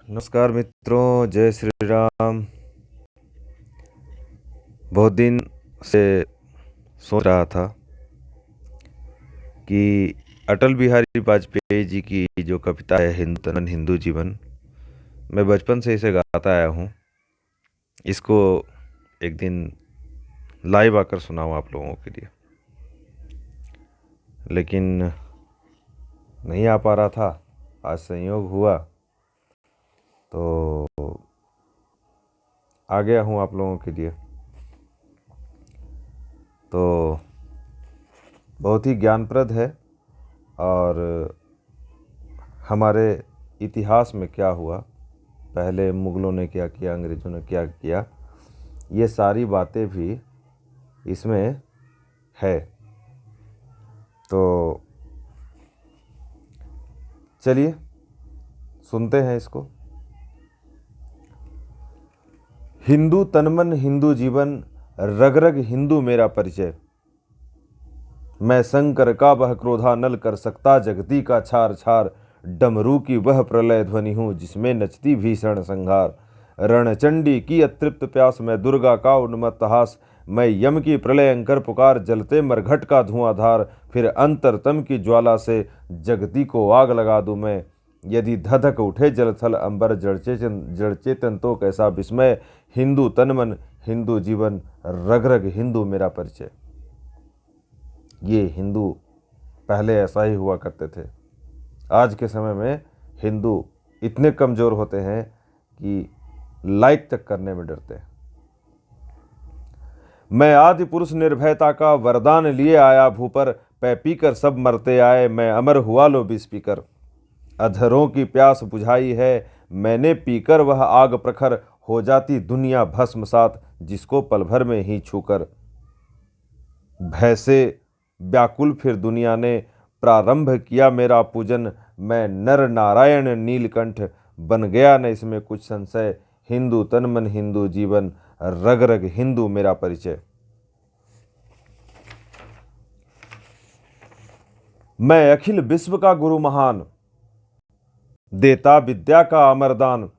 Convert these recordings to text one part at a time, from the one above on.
नमस्कार मित्रों, जय श्री राम। बहुत दिन से सोच रहा था कि अटल बिहारी वाजपेयी जी की जो कविता है हिंदू तन हिंदू जीवन, मैं बचपन से इसे गाता आया हूँ। इसको एक दिन लाइव आकर सुनाऊँ आप लोगों के लिए, लेकिन नहीं आ पा रहा था। आज संयोग हुआ तो आ गया हूँ आप लोगों के लिए। तो बहुत ही ज्ञानप्रद है और हमारे इतिहास में क्या हुआ, पहले मुग़लों ने क्या किया, अंग्रेज़ों ने क्या किया, ये सारी बातें भी इसमें है। तो चलिए सुनते हैं इसको। हिंदू तनमन हिंदू जीवन, रग रग हिंदू मेरा परिचय। मैं शंकर का वह क्रोधानल, कर सकता जगती का छार छार। डमरू की वह प्रलय ध्वनि हूँ, जिसमें नचती भीषण संहार। रणचंडी की अतृप्त प्यास, मैं दुर्गा का उन्मत्त हास। मैं यम की प्रलयंकर पुकार, जलते मरघट का धुआंधार। फिर अंतरतम की ज्वाला से जगती को आग लगा दूं मैं। यदि धधक उठे जलथल अंबर, जड़ चेतन तो कैसा विस्मय। हिंदू तनमन हिंदू जीवन, रग रग हिंदू मेरा परिचय। ये हिंदू पहले ऐसा ही हुआ करते थे। आज के समय में हिंदू इतने कमज़ोर होते हैं कि लाइक तक करने में डरते हैं। मैं आदि पुरुष निर्भयता का वरदान लिए आया भू पर। पै पीकर सब मरते आए, मैं अमर हुआ लो विष पीकर। अधरों की प्यास बुझाई है मैंने पीकर, वह आग प्रखर। हो जाती दुनिया भस्म सात, जिसको पल भर में ही छूकर। भय से व्याकुल फिर दुनिया ने प्रारंभ किया मेरा पूजन। मैं नर नारायण नीलकंठ, बन गया न इसमें कुछ संशय। हिंदू तनमन हिंदू जीवन, रग रग हिंदू मेरा परिचय। मैं अखिल विश्व का गुरु महान, देता विद्या का अमरदान।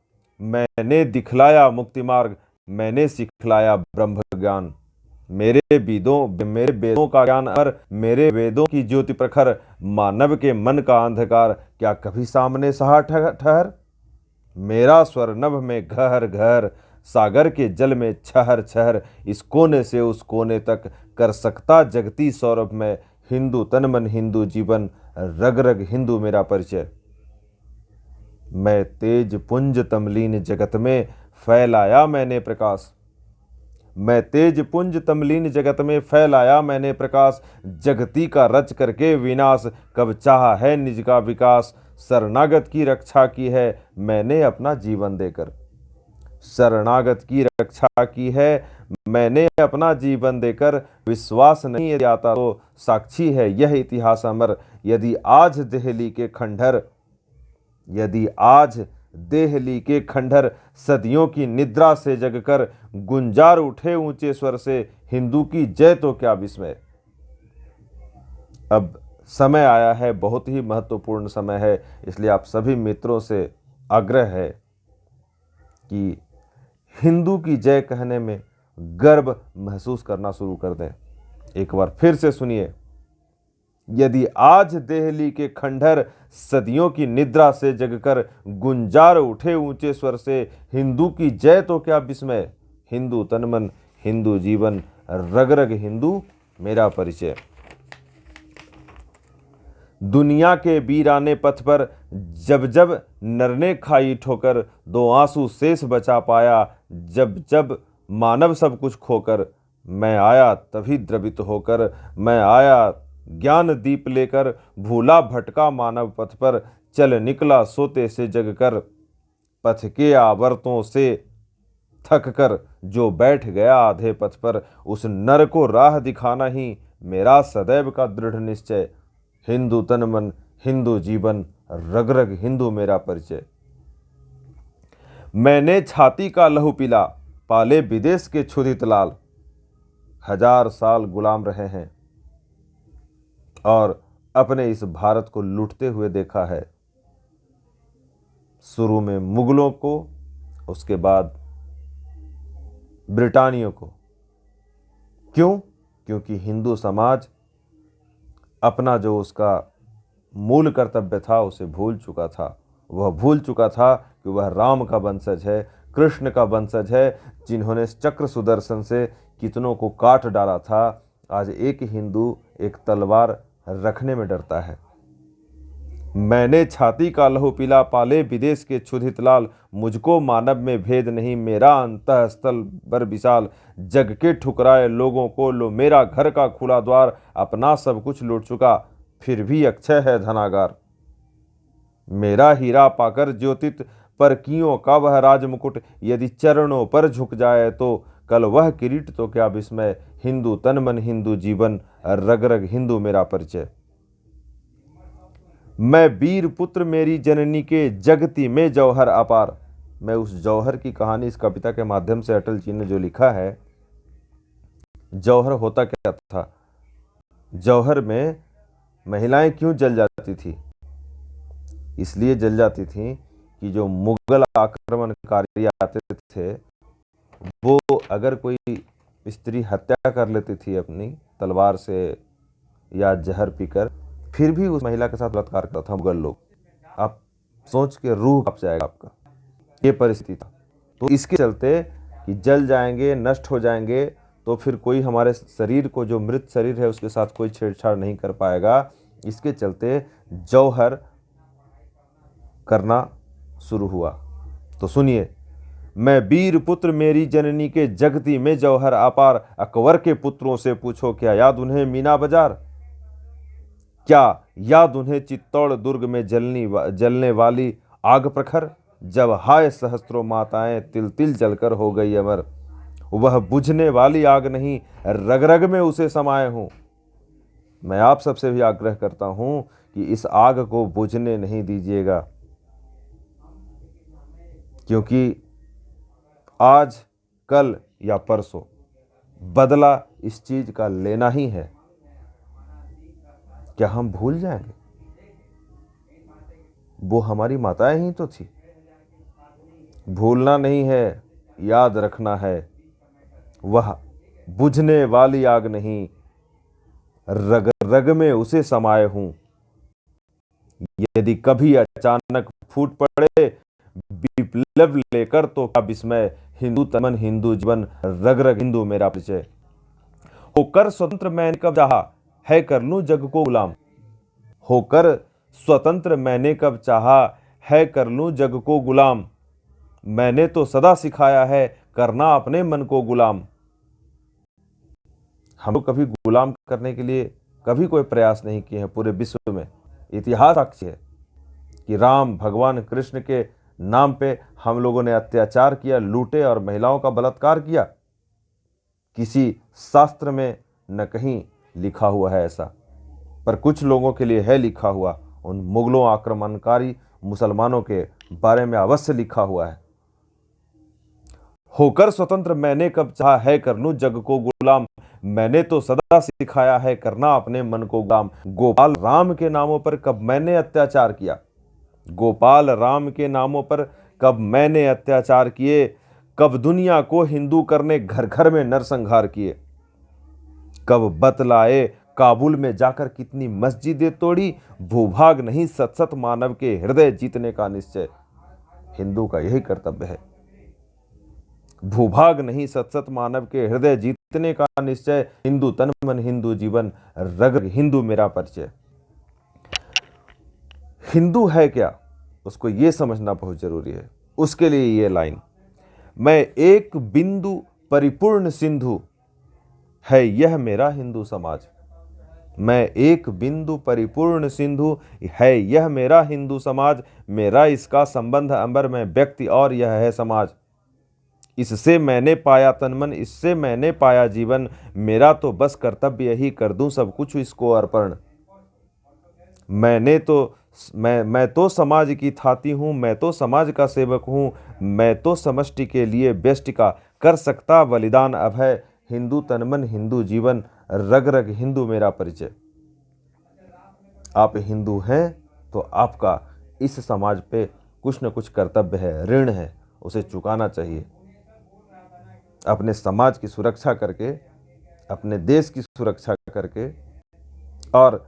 मैंने दिखलाया मुक्ति मार्ग, मैंने सिखलाया ब्रह्म ज्ञान। मेरे वेदों का ज्ञान अमर, मेरे वेदों की ज्योति प्रखर। मानव के मन का अंधकार, क्या कभी सामने सहा ठहर। मेरा स्वर नभ में घहर घहर, सागर के जल में छहर छहर। इस कोने से उस कोने तक, कर सकता जगती सौरभ में। हिंदू तनमन हिंदू जीवन, रग रग हिंदू मेरा परिचय। मैं तेज पुंज तमलीन जगत में, फैलाया मैंने प्रकाश। मैं तेज पुंज तमलीन जगत में, फैलाया मैंने प्रकाश। जगती का रच करके विनाश, कब चाहा है निज का विकास। शरणागत की रक्षा की है मैंने अपना जीवन देकर। शरणागत की रक्षा की है मैंने अपना जीवन देकर। विश्वास नहीं आता तो साक्षी है यह इतिहास अमर। यदि आज देहली के खंडहर सदियों की निद्रा से जगकर, गुंजार उठे ऊंचे स्वर से, हिंदू की जय तो क्या विस्मय। अब समय आया है, बहुत ही महत्वपूर्ण समय है, इसलिए आप सभी मित्रों से आग्रह है कि हिंदू की जय कहने में गर्व महसूस करना शुरू कर दें। एक बार फिर से सुनिए। यदि आज देहली के खंडहर सदियों की निद्रा से जगकर, गुंजार उठे ऊंचे स्वर से, हिंदू की जय तो क्या विस्मय। हिंदू तनमन हिंदू जीवन, रग रग हिंदू मेरा परिचय। दुनिया के वीराने पथ पर जब जब नर ने खाई ठोकर, दो आंसू शेष बचा पाया जब जब मानव सब कुछ खोकर। मैं आया तभी द्रवित होकर, मैं आया ज्ञान दीप लेकर। भूला भटका मानव पथ पर, चल निकला सोते से जगकर। पथ के आवर्तों से थक कर जो बैठ गया आधे पथ पर, उस नर को राह दिखाना ही मेरा सदैव का दृढ़ निश्चय। हिंदू तनमन हिंदू जीवन, रग रग हिंदू मेरा परिचय। मैंने छाती का लहू पिला, पाले विदेश के क्षुधित लाल। 1000 साल गुलाम रहे हैं और अपने इस भारत को लूटते हुए देखा है। शुरू में मुगलों को, उसके बाद ब्रिटानियों को। क्यों? क्योंकि हिंदू समाज अपना जो उसका मूल कर्तव्य था उसे भूल चुका था। वह भूल चुका था कि वह राम का वंशज है, कृष्ण का वंशज है, जिन्होंने चक्र सुदर्शन से कितनों को काट डाला था। आज एक हिंदू एक तलवार रखने में डरता है। मैंने छाती का लहू पीला, पाले विदेश के क्षुधित लाल, मुझको मानव में भेद नहीं, मेरा अंतःस्थल बर विशाल, जग के ठुकराए लोगों को लो मेरा घर का खुला द्वार, अपना सब कुछ लूट चुका फिर भी अक्षय है धनागार। मेरा हीरा पाकर ज्योतित पर कियों का वह राजमुकुट, यदि चरणों पर झुक जाए तो कल वह किरीट तो क्या विस्मय, हिंदू तन मन हिंदू जीवन, रग रग हिंदू मेरा परिचय। मैं वीर पुत्र मेरी जननी के, जगती में जौहर अपार। मैं उस जौहर की कहानी इस कविता के माध्यम से अटल जी ने जो लिखा है। जौहर होता क्या था? जौहर में महिलाएं क्यों जल जाती थी? इसलिए जल जाती थी कि जो मुगल आक्रमणकारी आते थे वो अगर कोई स्त्री हत्या कर लेती थी अपनी तलवार से या जहर पीकर, फिर भी उस महिला के साथ बलात्कार करता था मुगल लोग। आप सोच के रूह कांप जाएगा आपका। ये परिस्थिति था। तो इसके चलते कि जल जाएंगे, नष्ट हो जाएंगे, तो फिर कोई हमारे शरीर को, जो मृत शरीर है उसके साथ कोई छेड़छाड़ नहीं कर पाएगा। इसके चलते जौहर करना शुरू हुआ। तो सुनिए, मैं वीर पुत्र मेरी जननी के, जगती में जौहर अपार, अकबर के पुत्रों से पूछो क्या याद उन्हें मीना बाजार, क्या याद उन्हें चित्तौड़ दुर्ग में जलने वाली आग प्रखर, जब हाय सहस्त्रों माताएं तिल तिल जलकर हो गई अमर। वह बुझने वाली आग नहीं, रग रग में उसे समाये हूं। मैं आप सबसे भी आग्रह करता हूं कि इस आग को बुझने नहीं दीजिएगा, क्योंकि आज कल या परसों बदला इस चीज का लेना ही है। क्या हम भूल जाएंगे? वो हमारी माताएं ही तो थी। भूलना नहीं है, याद रखना है। वह बुझने वाली आग नहीं, रग रग में उसे समाये हूं। यदि कभी अचानक फूट पड़े विप्लव लेकर तो क्या विस्मय, हिंदू तन मन हिंदू जीवन, रग रग हिंदू मेरा परिचय। होकर स्वतंत्र मैंने कब चाहा, है कर लूं जग को गुलाम। होकर स्वतंत्र मैंने कब चाहा, है कर लूं जग को गुलाम। मैंने तो सदा सिखाया है करना अपने मन को गुलाम। हम लोग कभी गुलाम करने के लिए कभी कोई प्रयास नहीं किए हैं पूरे विश्व में। इतिहास साक्षी है कि राम भगवान कृष्ण के नाम पे हम लोगों ने अत्याचार किया, लूटे और महिलाओं का बलात्कार किया। किसी शास्त्र में न कहीं लिखा हुआ है ऐसा, पर कुछ लोगों के लिए है लिखा हुआ। उन मुगलों आक्रमणकारी मुसलमानों के बारे में अवश्य लिखा हुआ है। होकर स्वतंत्र मैंने कब चाहा, है कर लूं जग को गुलाम। मैंने तो सदा सिखाया है करना अपने मन को गुलाम। गोपाल राम के नामों पर कब मैंने अत्याचार किया, गोपाल राम के नामों पर कब मैंने अत्याचार किए। कब दुनिया को हिंदू करने घर घर में नरसंहार किए। कब बतलाए काबुल में जाकर कितनी मस्जिदें तोड़ी। भूभाग नहीं सत सत मानव के हृदय जीतने का निश्चय। हिंदू का यही कर्तव्य है। भूभाग नहीं सत सत मानव के हृदय जीतने का निश्चय। हिंदू तन मन हिंदू जीवन, रग रग हिंदू मेरा परिचय। हिंदू है क्या, उसको ये समझना बहुत जरूरी है। उसके लिए ये लाइन, मैं एक बिंदु परिपूर्ण सिंधु, है यह मेरा हिंदू समाज। मैं एक बिंदु परिपूर्ण सिंधु, है यह मेरा हिंदू समाज। मेरा इसका संबंध अंबर में व्यक्ति और यह है समाज। इससे मैंने पाया तन मन, इससे मैंने पाया जीवन। मेरा तो बस कर्तव्य यही कर दूं सब कुछ इसको अर्पण। मैं तो समाज की थाती हूं, मैं तो समाज का सेवक हूं। मैं तो समष्टि के लिए व्यष्टि का कर सकता बलिदान अभय। हिंदू तन मन हिंदू जीवन, रग रग हिंदू मेरा परिचय। आप हिंदू हैं तो आपका इस समाज पे कुछ न कुछ कर्तव्य है, ऋण है, उसे चुकाना चाहिए। अपने समाज की सुरक्षा करके, अपने देश की सुरक्षा करके, और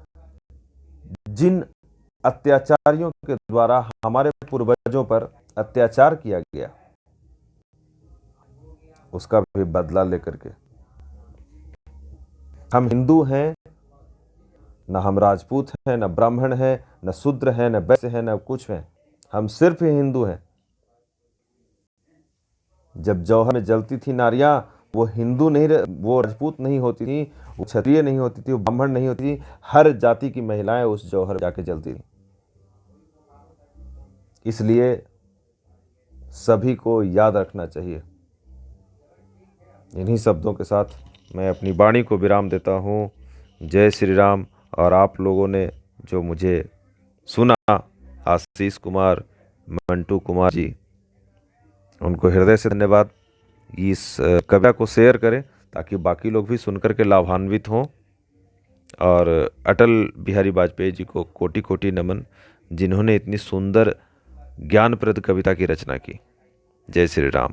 जिन अत्याचारियों के द्वारा हमारे पूर्वजों पर अत्याचार किया गया, उसका भी बदला लेकर के। हम हिंदू हैं, न हम राजपूत हैं, न ब्राह्मण हैं, न शूद्र हैं, न वैश्य हैं, न कुछ हैं। हम सिर्फ ही हिंदू हैं। जब जौहर में जलती थी नारियां, वो हिंदू नहीं, वो राजपूत नहीं होती थी, वो क्षत्रिय नहीं होती थी, वो ब्राह्मण नहीं होती थी, हर जाति की महिलाएं उस जौहर में जाके जलती थी। इसलिए सभी को याद रखना चाहिए। इन्हीं शब्दों के साथ मैं अपनी वाणी को विराम देता हूँ। जय श्री राम। और आप लोगों ने जो मुझे सुना, आशीष कुमार, मंटू कुमार जी, उनको हृदय से धन्यवाद। इस कविता को शेयर करें ताकि बाकी लोग भी सुनकर के लाभान्वित हों। और अटल बिहारी वाजपेयी जी को कोटि कोटि नमन, जिन्होंने इतनी सुंदर ज्ञानप्रद कविता की रचना की। जय श्री राम।